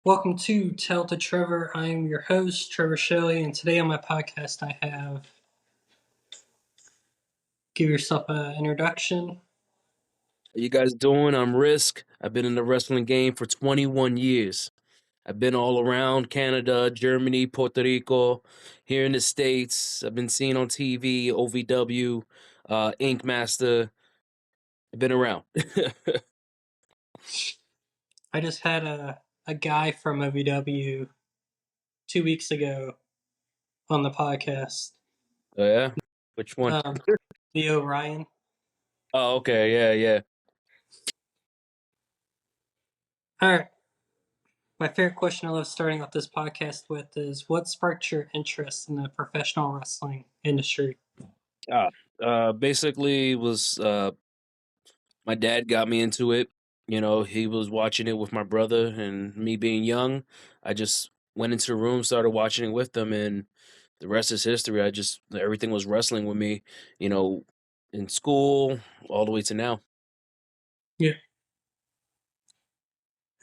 Welcome to Tell to Trevor. I am your host, Trevor Shelley, and today on my podcast I have give yourself an introduction. How you guys doing? I'm Rysk. I've been in the wrestling game for 21 years. I've been all around Canada, Germany, Puerto Rico, here in the States. I've been seen on TV, OVW, Ink Master. I've been around. I just had a guy from OVW 2 weeks ago on the podcast. Oh, yeah? Which one? The Orion. Oh, okay. Yeah, yeah. All right. My favorite question I love starting off this podcast with is what sparked your interest in the professional wrestling industry? Ah, basically was my dad got me into it. You know, he was watching it with my brother, and me being young, I just went into the room, started watching it with them, and the rest is history. Everything was wrestling with me, you know, in school all the way to now. Yeah.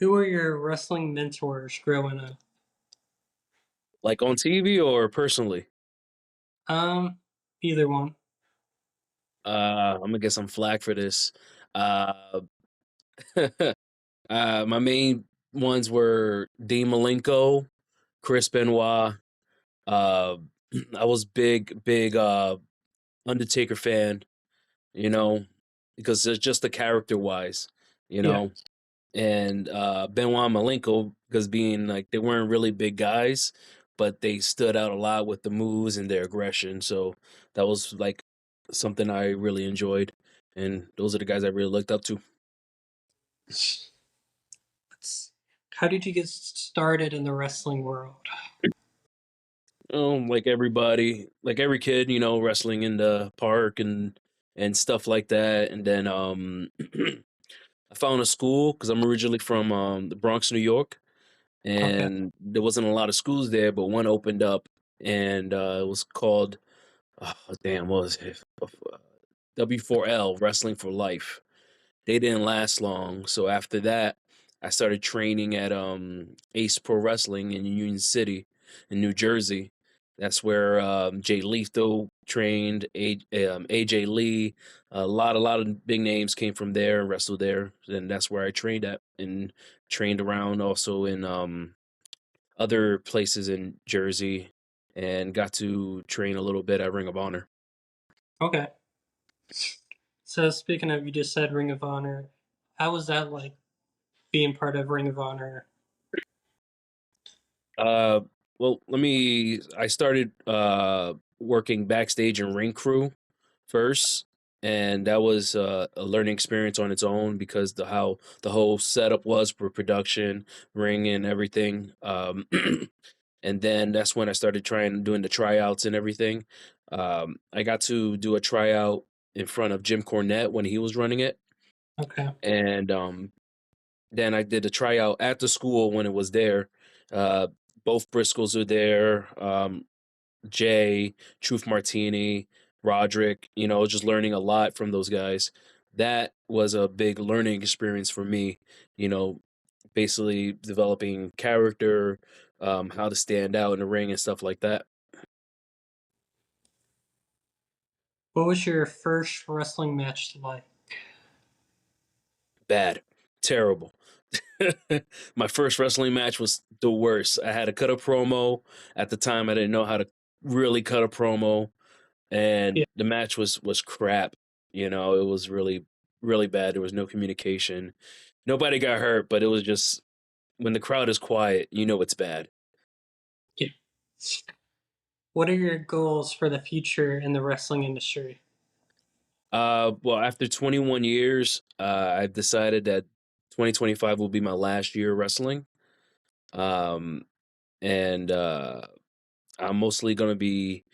Who were your wrestling mentors growing up? Like on TV or personally. Um, Either one. I'm gonna get some flack for this. Uh, my main ones were Dean Malenko, Chris Benoit. Uh, I was big Undertaker fan, you know, because it's just the character wise, you Yeah. know. And Benoit Malenko, because being like they weren't really big guys, but they stood out a lot with the moves and their aggression. So that was like something I really enjoyed, and those are the guys I really looked up to. How did you get started in the wrestling world? Like everybody, like every kid, you know, wrestling in the park and stuff like that. And then I found a school because I'm originally from the Bronx, New York, Okay. and there wasn't a lot of schools there, but one opened up, and it was called, oh, damn, what was it? W4L, Wrestling for Life. They didn't last long, so after that, I started training at Ace Pro Wrestling in Union City, in New Jersey. That's where Jay Lethal trained, AJ Lee, a lot of big names came from there and wrestled there, and that's where I trained at and trained around also in other places in Jersey, and got to train a little bit at Ring of Honor. Okay. So speaking of, you just said Ring of Honor. How was that like being part of Ring of Honor? Uh, well, I started working backstage and ring crew first, and that was a learning experience on its own because how the whole setup was for production, ring and everything. And then that's when I started trying doing the tryouts and everything. I got to do a tryout in front of Jim Cornette when he was running it, Okay. and then I did a tryout at the school when it was there. Uh, both Briscoes are there. Jay, Truth Martini, Roderick. You know, just learning a lot from those guys. That was a big learning experience for me. You know, basically developing character, how to stand out in the ring and stuff like that. What was your first wrestling match like? Bad, terrible. My first wrestling match was the worst. I had to cut a promo. At the time, I didn't know how to really cut a promo, and Yeah. the match was crap. You know, it was really bad. There was no communication. Nobody got hurt, but it was just when the crowd is quiet, you know it's bad. Yeah. What are your goals for the future in the wrestling industry? Well, after 21 years, I've decided that 2025 will be my last year wrestling. Um, and I'm mostly going to be,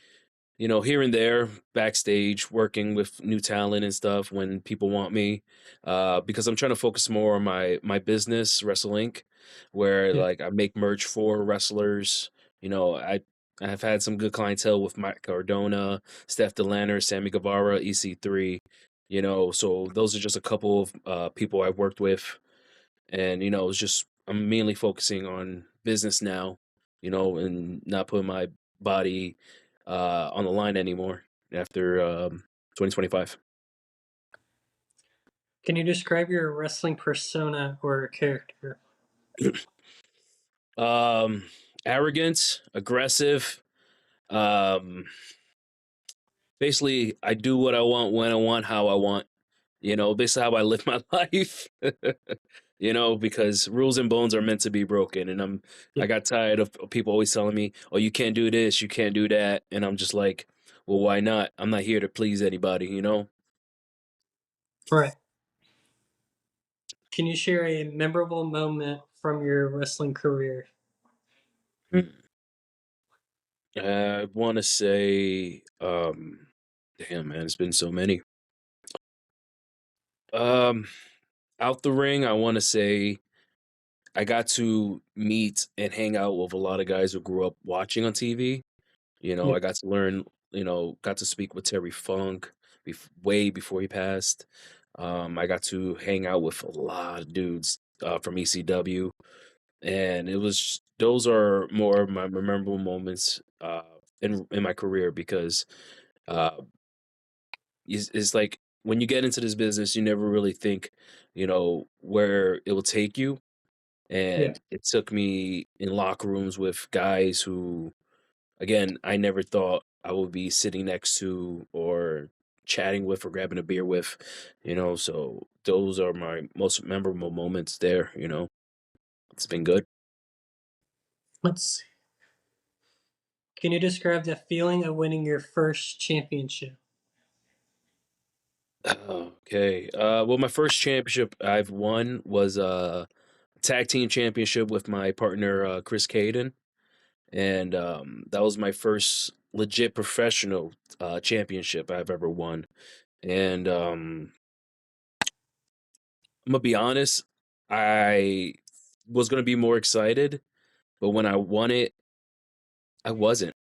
you know, here and there backstage working with new talent and stuff when people want me, because I'm trying to focus more on my business, Wrestle Inc., where Yeah. like I make merch for wrestlers. You know, I have had some good clientele with Mike Cardona, Steph Delanner, Sammy Guevara, EC3. You know, so those are just a couple of people I've worked with, and you know, it's just I'm mainly focusing on business now, and not putting my body on the line anymore after 2025. Can you describe your wrestling persona or character? um, Arrogant, aggressive. Um, Basically, I do what I want, when I want, how I want. Basically how I live my life. Because rules and bones are meant to be broken, and I Yeah, got tired of people always telling me, "Oh, you can't do this, you can't do that," and I'm just like, "Well, why not? I'm not here to please anybody." right. Can you share a memorable moment from your wrestling career? Mm. I want to say, damn man, it's been so many. Um, Out the ring, I want to say I got to meet and hang out with a lot of guys who grew up watching on TV. Yeah, I got to learn, got to speak with Terry Funk way before he passed. I got to hang out with a lot of dudes from ECW, and those are more of my memorable moments in my career because uh, it's like when you get into this business, you never really think, where it will take you. yeah. And it took me in locker rooms with guys who, again, I never thought I would be sitting next to or chatting with or grabbing a beer with, so those are my most memorable moments there. It's been good. Let's see. Can you describe the feeling of winning your first championship? Okay. Well, my first championship I've won was a tag team championship with my partner, Chris Caden. And that was my first legit professional championship I've ever won. And I'm gonna be honest, I was gonna be more excited, but when I won it, I wasn't.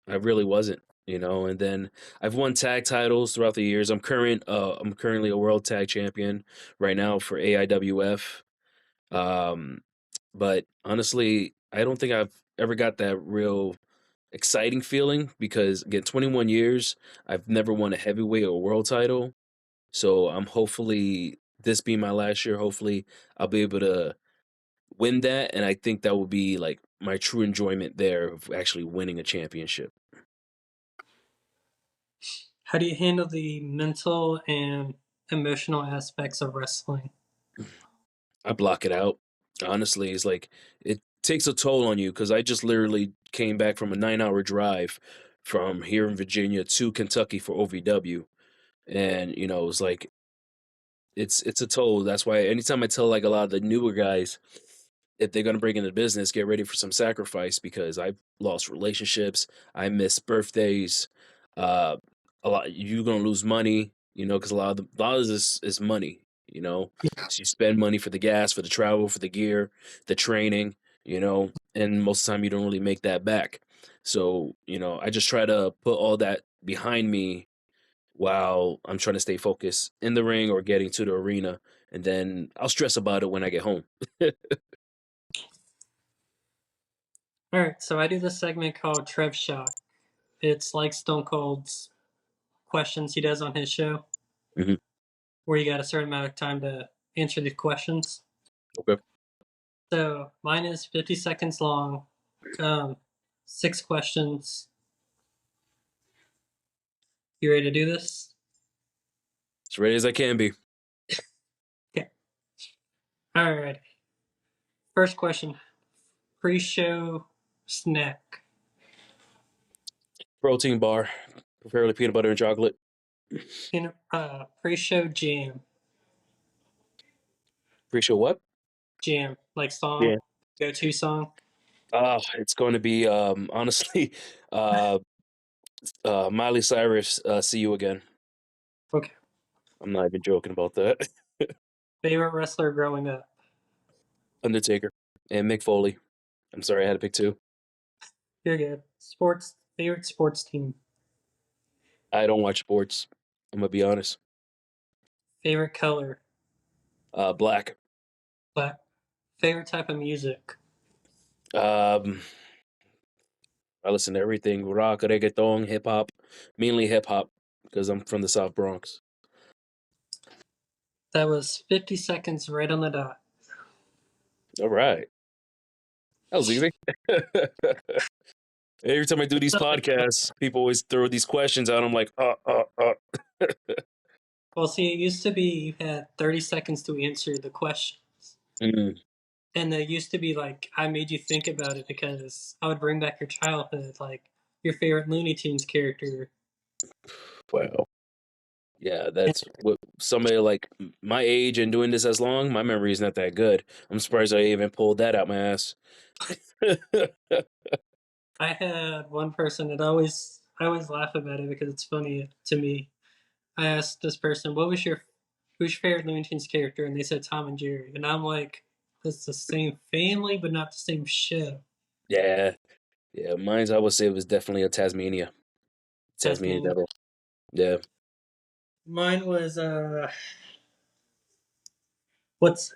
I really wasn't. And then I've won tag titles throughout the years. I'm currently a world tag champion right now for AIWF. Um, but honestly, I don't think I've ever got that real exciting feeling because again, 21 years, I've never won a heavyweight or world title. So I'm hopefully this being my last year, hopefully I'll be able to win that, and I think that will be like my true enjoyment there of actually winning a championship. How do you handle the mental and emotional aspects of wrestling? I block it out. Honestly, it's like it takes a toll on you because I just literally came back from a 9-hour drive from here in Virginia to Kentucky for OVW, and it's like it's a toll. That's why anytime I tell like a lot of the newer guys, if they're gonna bring in the business, get ready for some sacrifice because I've lost relationships, I miss birthdays, uh, a lot. You're gonna lose money, because a lot of this is money, you know. Yeah. So you spend money for the gas, for the travel, for the gear, the training, and most of the time you don't really make that back. So I just try to put all that behind me while I'm trying to stay focused in the ring or getting to the arena, and then I'll stress about it when I get home. All right, so I do this segment called Trev Shock. It's like Stone Cold's questions he does on his show, Mhm. where you got a certain amount of time to answer these questions. Okay. So mine is 50 seconds long, um, 6 questions. You ready to do this? As ready as I can be. Okay. All right. First question: pre-show snack. Protein bar, preferably peanut butter and chocolate. Pre-show jam. Pretty sure what? Jam, like song, Yeah. go-to song. It's going to be honestly, uh, Miley Cyrus. See you again. Okay. I'm not even joking about that. Favorite wrestler growing up. Undertaker and Mick Foley. I'm sorry, I had to pick two. You're good. Sports. Favorite sports team. I don't watch sports. I'm gonna be honest. Favorite color. Black. Black. Favorite type of music? Um, I listen to everything: rock, reggaeton, hip hop, mainly hip hop because I'm from the South Bronx. That was 50 seconds right on the dot. All right, that was easy. Every time I do these podcasts, people always throw these questions out. I'm like, Well, see, it used to be you had 30 seconds to answer the questions. Mm, And it used to be like, I made you think about it because I would bring back your childhood, like your favorite Looney Tunes character. wow. Yeah, that's what somebody like my age and doing this as long. My memory is not that good. I'm surprised I even pulled that out my ass. I had one person that I always laugh about it because it's funny to me. I asked this person, who's your favorite Looney Tunes character? And they said Tom and Jerry. And I'm like, it's the same family, but not the same show. Yeah, yeah. Mine's I would say it was definitely a Tasmania Tasmania. devil. Yeah, Mine was what's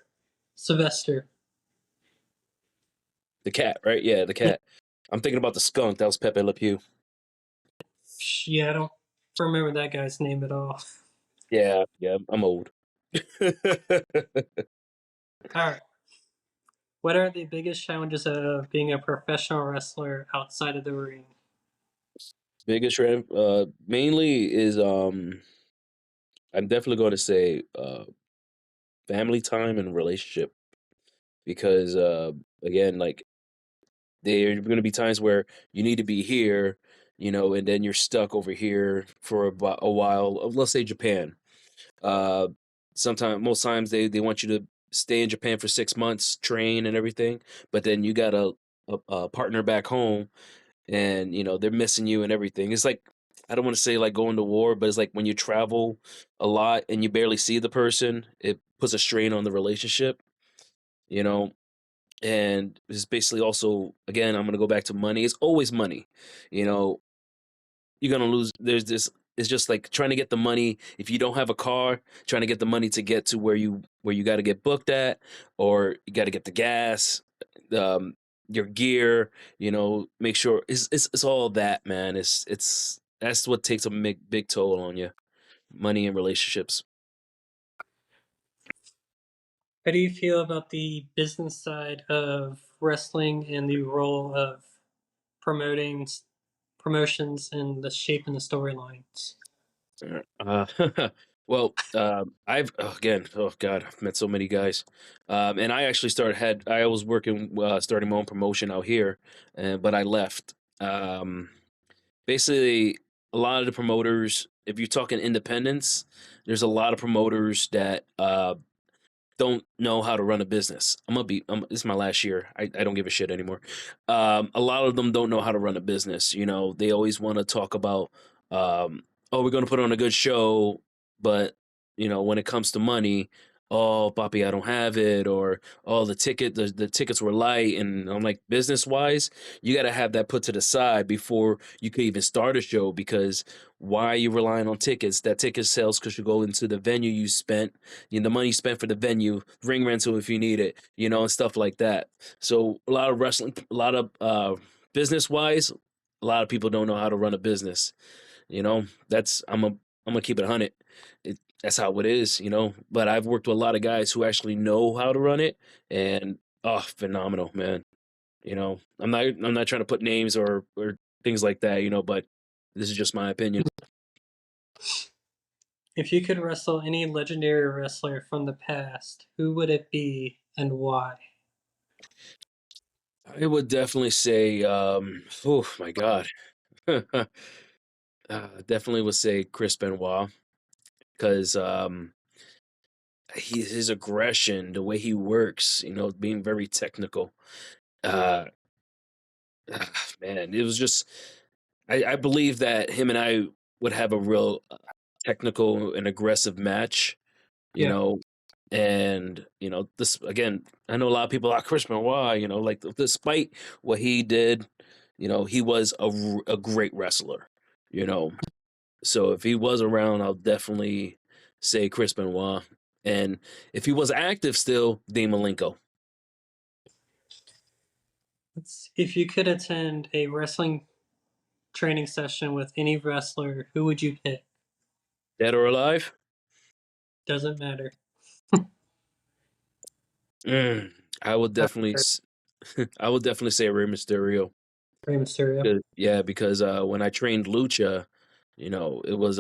Sylvester? the cat, right? Yeah, the cat. I'm thinking about the skunk. That was Pepe Le Pew. Yeah, I don't remember that guy's name at all. Yeah, yeah. I'm old. All right. What are the biggest challenges of being a professional wrestler outside of the ring? Biggest trend, mainly is I'm definitely going to say family time and relationship because again, like there are going to be times where you need to be here, and then you're stuck over here for about a while. Let's say Japan. Uh, most times they want you to stay in Japan for 6 months, train and everything, but then you got a partner back home, and they're missing you and everything. It's like I don't want to say like going to war, but it's like when you travel a lot and you barely see the person, it puts a strain on the relationship. You know, and it's basically also again I'm going to go back to money. It's always money. you know you're going to lose. There's this, it's just like trying to get the money. If you don't have a car, trying to get the money to get to where you got to get booked at, or you got to get the gas, um your gear, make sure it's all that, man. It's That's what takes a big toll on you. Money and relationships. How do you feel about the business side of wrestling and the role of promoting promotions and the shape and the storylines? Uh, well, I've again, oh God, I've met so many guys, and I actually I was working, starting my own promotion out here, but I left. Basically, a lot of the promoters, if you're talking independents, there's a lot of promoters that don't know how to run a business. This is my last year. I don't give a shit anymore. A lot of them don't know how to run a business. They always want to talk about, oh, we're going to put on a good show, but when it comes to money, oh, Papi, I don't have it, or oh, the tickets were light, and I'm like, business wise, you got to have that put to the side before you could even start a show, because why are you relying on tickets? That ticket sales because you go into the venue you spent, the money spent for the venue, ring rental if you need it, and stuff like that. So a lot of wrestling, a lot of business wise, a lot of people don't know how to run a business. That's I'm gonna keep it 100. That's how it is, But I've worked with a lot of guys who actually know how to run it, and oh, phenomenal, man. I'm not trying to put names or things like that, but this is just my opinion. If you could wrestle any legendary wrestler from the past, who would it be and why? I would definitely say, oh my God. Definitely would say Chris Benoit because his aggression, the way he works, being very technical. Uh, Man, it was just I believe that him and I would have a real technical and aggressive match, you Yeah. know, and this again. I know a lot of people like Chris Benoit, like despite what he did, he was a great wrestler, you know. So if he was around, I'll definitely say Chris Benoit. And if he was active still, Dean Malenko. If you could attend a wrestling training session with any wrestler, who would you pick? Dead or alive? Doesn't matter. Mm, I would Uh, definitely, I would definitely say Rey Mysterio. Rey Mysterio. Yeah, because when I trained lucha, it was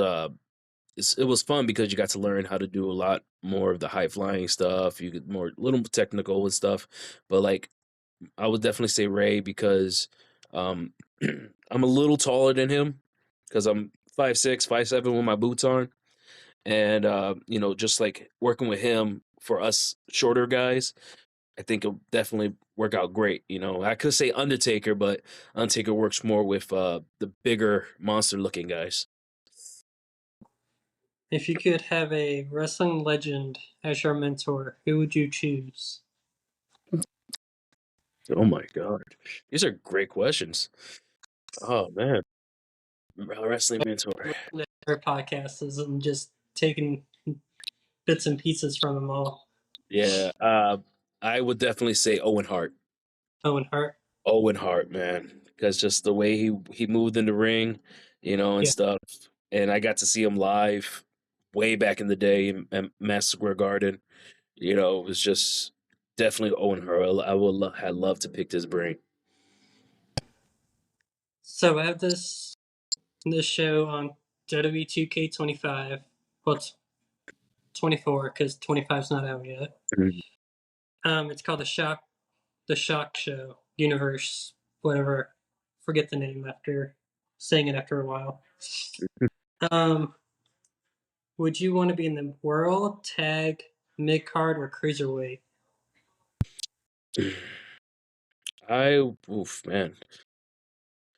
it was fun because you got to learn how to do a lot more of the high flying stuff. You get more little technical and stuff, but like I would definitely say Ray because um, I'm a little taller than him because I'm 5'6", 5'7" with my boots on, and just like working with him for us shorter guys, I think it'll definitely work out great. I could say Undertaker, but Undertaker works more with the bigger monster looking guys. If you could have a wrestling legend as your mentor, who would you choose? Oh my god, these are great questions. Oh man, wrestling mentor. Listen to their podcasts and just taking bits and pieces from them all. Yeah, I would definitely say Owen Hart. Owen Hart. Owen Hart, man, because just the way he moved in the ring, and Yeah. stuff. And I got to see him live way back in the day in Madison Square Garden. It was just definitely Owen Hart. I would had loved to pick his brain. So I have this show on WWE 2K25. Well, it's 24 because 25 is not out yet. Mhm. It's called the Shock Show Universe, whatever. Forget the name after saying it after a while. Um, would you want to be in the World Tag Mid Card or Cruiserweight? Oof, man.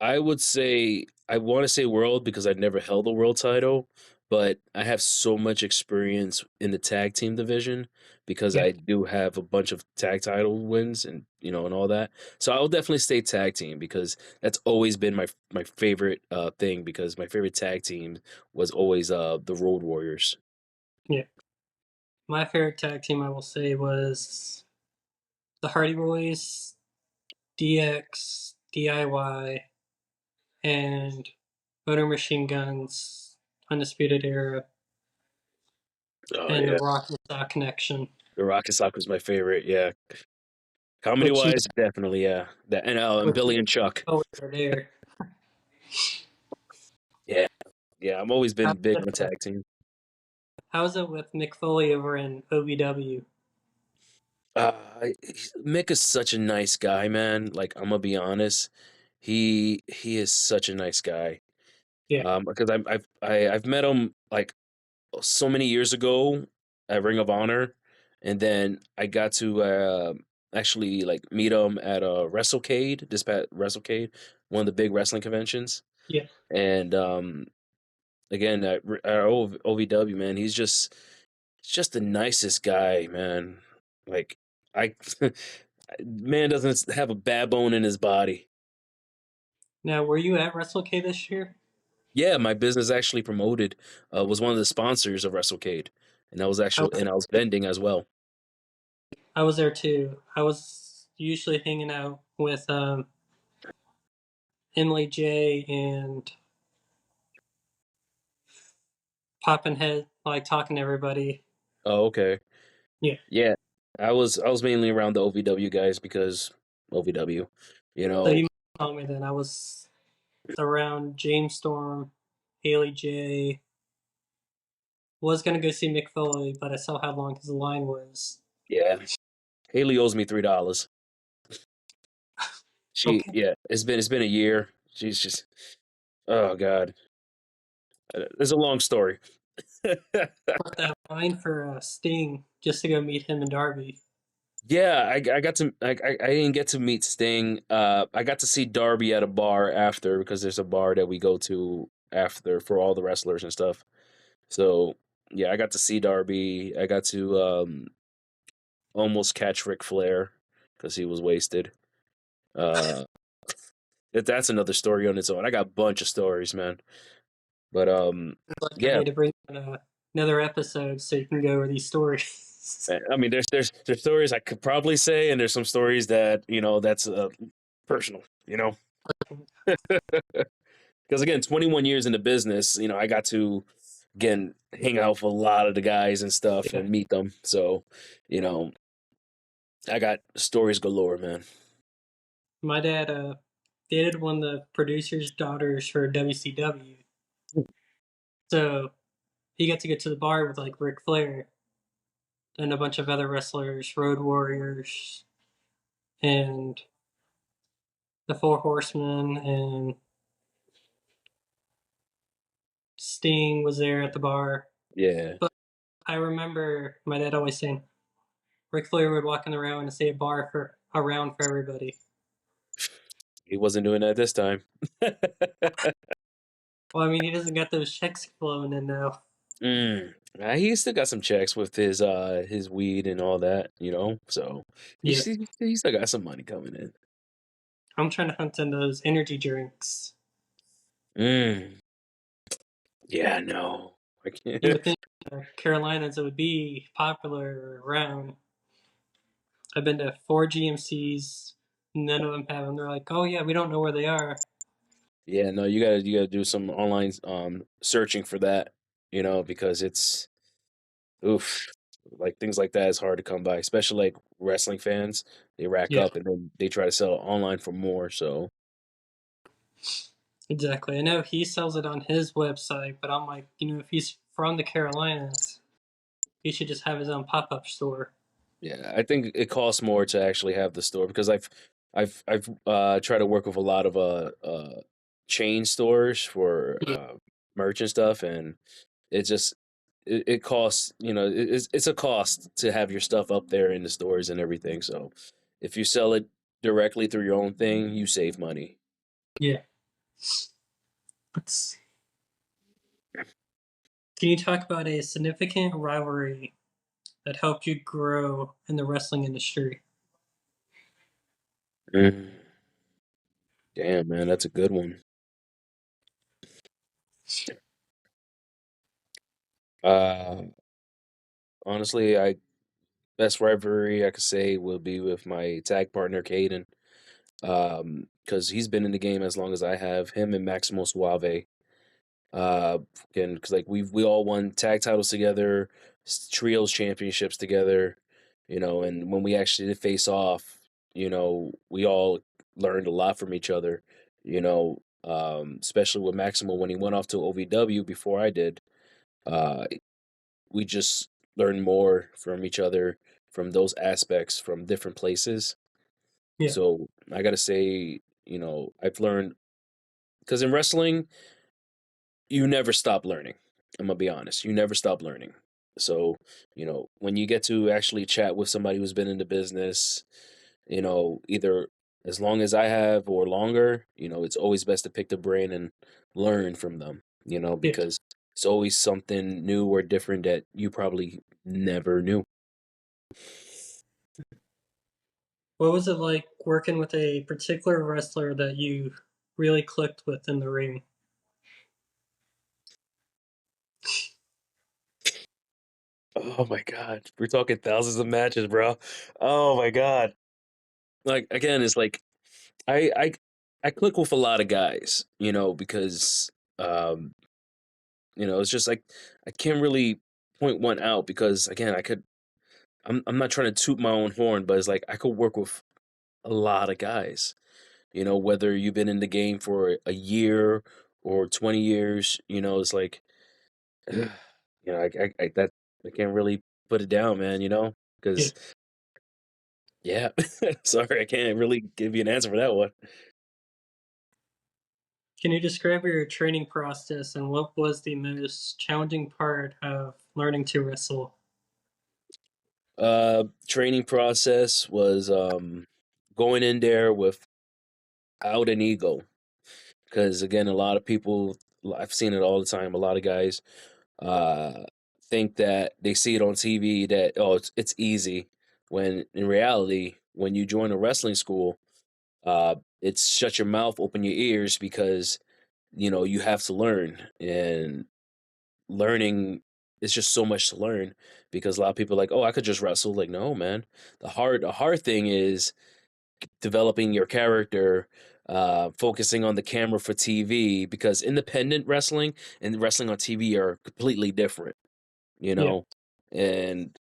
I would say I want to say world because I never held a world title, but I have so much experience in the tag team division because Yeah, I do have a bunch of tag title wins and and all that. So I will definitely stay tag team because that's always been my favorite thing because my favorite tag team was always the Road Warriors. yeah. My favorite tag team, I will say, was the Hardy Boys, DX, DIY, and Motor Machine Guns, Undisputed Era, Oh and the yeah, Rock and Sock Connection, the Rocket Sock was my favorite. Yeah, comedy which wise, definitely yeah. That and which Billy and Chuck. always are there. Yeah, yeah. I've always How's been big it on with, tag team. how's it with Mick Foley over in OVW? Mick is such a nice guy, man. Like I'm gonna be honest, he is such a nice guy. Yeah, Because I've met him like so many years ago at Ring of Honor, and then I got to actually like meet him at a WrestleCade, this past WrestleCade, one of the big wrestling conventions, yeah. and again at OVW, man, he's just the nicest guy, man. Like I man doesn't have a bad bone in his body. Now, were you at WrestleK this year? Yeah, my business actually promoted was one of the sponsors of WrestleCade, and I was, I was vending as well. I was there too. I was usually hanging out with Emily J and popping head, like talking to everybody. Oh, okay. Yeah. Yeah, I was mainly around the OVW guys because OVW, you So know. you told me then I was around James Storm, Haley J. Was gonna go see Mick Foley, but I saw how long his line was. Yeah, Haley owes me $3. Okay. Yeah, it's been a year. She's just oh god, it's a long story. Put that line for Sting just to go meet him and Darby. Yeah, I got to I didn't get to meet Sting. I got to see Darby at a bar after because there's a bar that we go to after for all the wrestlers and stuff. So yeah, I got to see Darby. I got to almost catch Ric Flair because he was wasted. Uh, that's another story on its own. I got a bunch of stories, man. But Like I yeah, need to bring in another episode so you can go over these stories. I mean, there's stories I could probably say, and there's some stories that that's personal, you know? Because again, 21 years in the business, I got to again hang out with a lot of the guys and stuff Yeah. and meet them. So, you know, I got stories galore, man. My dad dated one of the producer's daughters for WCW. So he got to get to the bar with like Ric Flair and a bunch of other wrestlers, Road Warriors, and the Four Horsemen, and Sting was there at the bar. Yeah, But I remember my dad always saying Ric Flair would walk in the round and say a bar for a round for everybody. he wasn't doing that this time. Well, I mean, he doesn't got those checks flowing in now. He still got some checks with his weed and all that, So Yeah, he still got some money coming in. I'm trying to hunt in those energy drinks. Mm, yeah, no, I You can't. would think Carolinas it would be popular around. I've been to four GMCs. None of them have them. They're like, oh yeah, we don't know where they are. Yeah, no, you gotta do some online searching for that, because it's oof, like things like that is hard to come by, especially like wrestling fans. They rack Yeah, up and then they try to sell it online for more. So exactly. I know he sells it on his website, but I'm like, if he's from the Carolinas, he should just have his own pop-up store. yeah, I think it costs more to actually have the store because I've tried to work with a lot of chain stores for Yeah, merch and stuff, and it just it costs it's a cost to have your stuff up there in the stores and everything. So if you sell it directly through your own thing, you save money. yeah. Let's, can you talk about a significant rivalry that helped you grow in the wrestling industry? Mm. Damn, man, that's a good one. Uh, honestly, I best rivalry I could say will be with my tag partner Caden. Because he's been in the game as long as I have. Him and Maximo Suave. Uh, and because like we all won tag titles together, trios championships together, and when we actually did face off, we all learned a lot from each other, especially with Maximo when he went off to OVW before I did. Uh, we just learned more from each other from those aspects from different places. Yeah, So I gotta say, I've learned because in wrestling, you never stop learning. I'm gonna be honest, you never stop learning. So, when you get to actually chat with somebody who's been in the business, either as long as I have or longer, it's always best to pick the brain and learn from them, yeah. because it's always something new or different that you probably never knew. What was it like working with a particular wrestler that you really clicked with in the ring? Oh my god, we're talking thousands of matches, bro. Oh my god. Like again, it's like I I I click with a lot of guys, because um, it's just like I can't really point one out because again, I'm not trying to toot my own horn, but it's like I could work with a lot of guys. Whether you've been in the game for a year or 20 years, it's like I can't really put it down, man, Yeah. because yeah, sorry, I can't really give you an answer for that one. Can you describe your training process and what was the most challenging part of learning to wrestle? Training process was going in there without an ego, because again, a lot of people, I've seen it all the time. A lot of guys uh think that they see it on TV that oh it's easy, when in reality, when you join a wrestling school, it's shut your mouth, open your ears, because you have to learn, and learning is just so much to learn, because a lot of people are like, oh, I could just wrestle. Like, no, man. The hard thing is developing your character, focusing on the camera for TV, because independent wrestling and wrestling on TV are completely different, you Yeah, know, and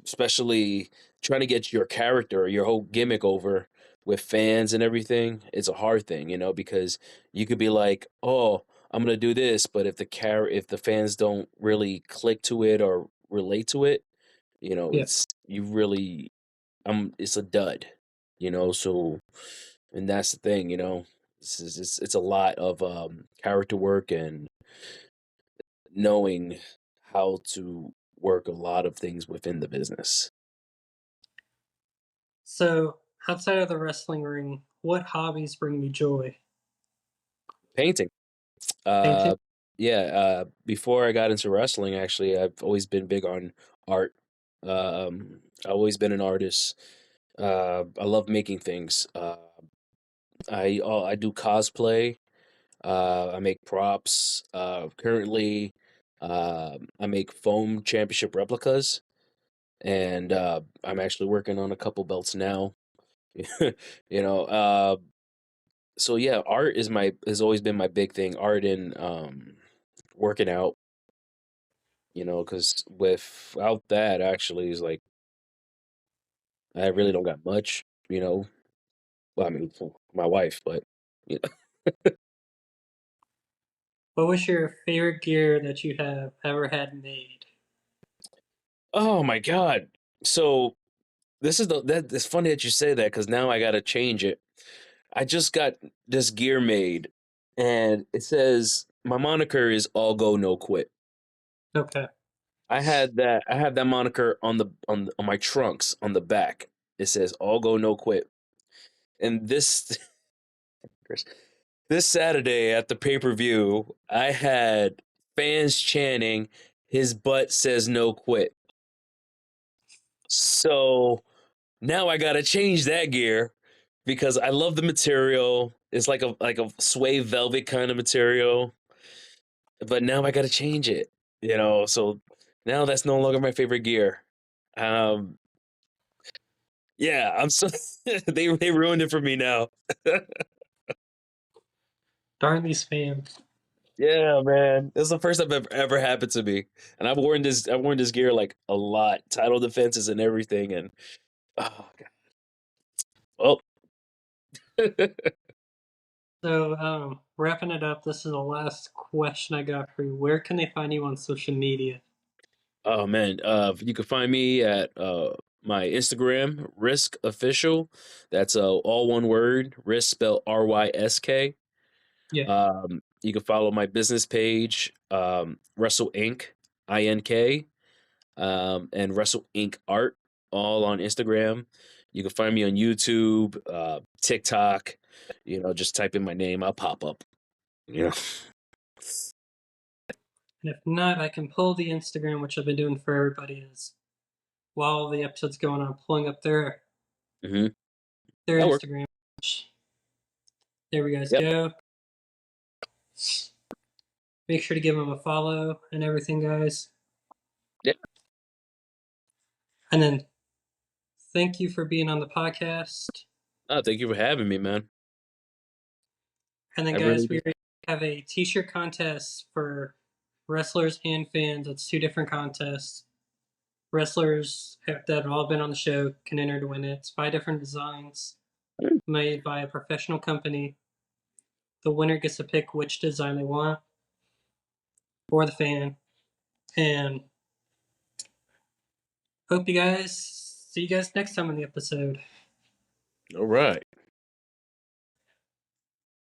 especially trying to get your character, your whole gimmick over with fans and everything. It's a hard thing, because you could be like, "Oh, I'm gonna do this," but if the fans don't really click to it or relate to it, yeah. it's you really it's a dud, so and that's the thing, it's a lot of character work and knowing how to work a lot of things within the business. So, outside of the wrestling ring, what hobbies bring you joy? Painting. Painting? Uh yeah, before I got into wrestling, actually, I've always been big on art. I've always been an artist. I love making things. I do cosplay. I make props. Currently, I make foam championship replicas, and I'm actually working on a couple belts now. you know, uh, so yeah, art has always been my big thing. Art and working out. Because without that, actually, is like I really don't got much. Well, I mean, for my wife, but you know. What was your favorite gear that you have ever had made? Oh my God! So it's funny that you say that because now I got to change it. I just got this gear made, and it says my moniker is "All Go No Quit." Okay. I have that moniker on my trunks on the back. It says "All Go No Quit," and this Saturday at the pay-per-view, I had fans chanting, "His butt says no quit." So now I gotta change that gear because I love the material. It's like a suede velvet kind of material, but now I gotta change it. So now that's no longer my favorite gear. Um, yeah, I'm so they ruined it for me now. Darn these fans. Yeah, man, this is the first time ever happened to me, and I've worn this gear like a lot, title defenses and everything, and oh god, well, So, wrapping it up, this is the last question I got for you. Where can they find you on social media? oh man, you can find me at my Instagram, Rysk Official. That's all one word, Rysk spelled Rysk. Yeah. You can follow my business page, Wrestle Inc. INK, and Wrestle Inc. Art, all on Instagram. You can find me on YouTube, TikTok. Just type in my name, I'll pop up. You know. And if not, I can pull the Instagram, which I've been doing for everybody, is while the episode's going on, pulling up hmm their That works. Instagram. There we guys Yep. go. Make sure to give them a follow and everything, guys. Yep. And then thank you for being on the podcast. Thank you for having me, man. And then, I really guys, do. we have a t-shirt contest for wrestlers and fans. It's two different contests. Wrestlers that have all been on the show can enter to win it. It's 5 different designs made by a professional company. The winner gets to pick which design they want for the fan. And hope you guys see you guys next time on the episode. All right.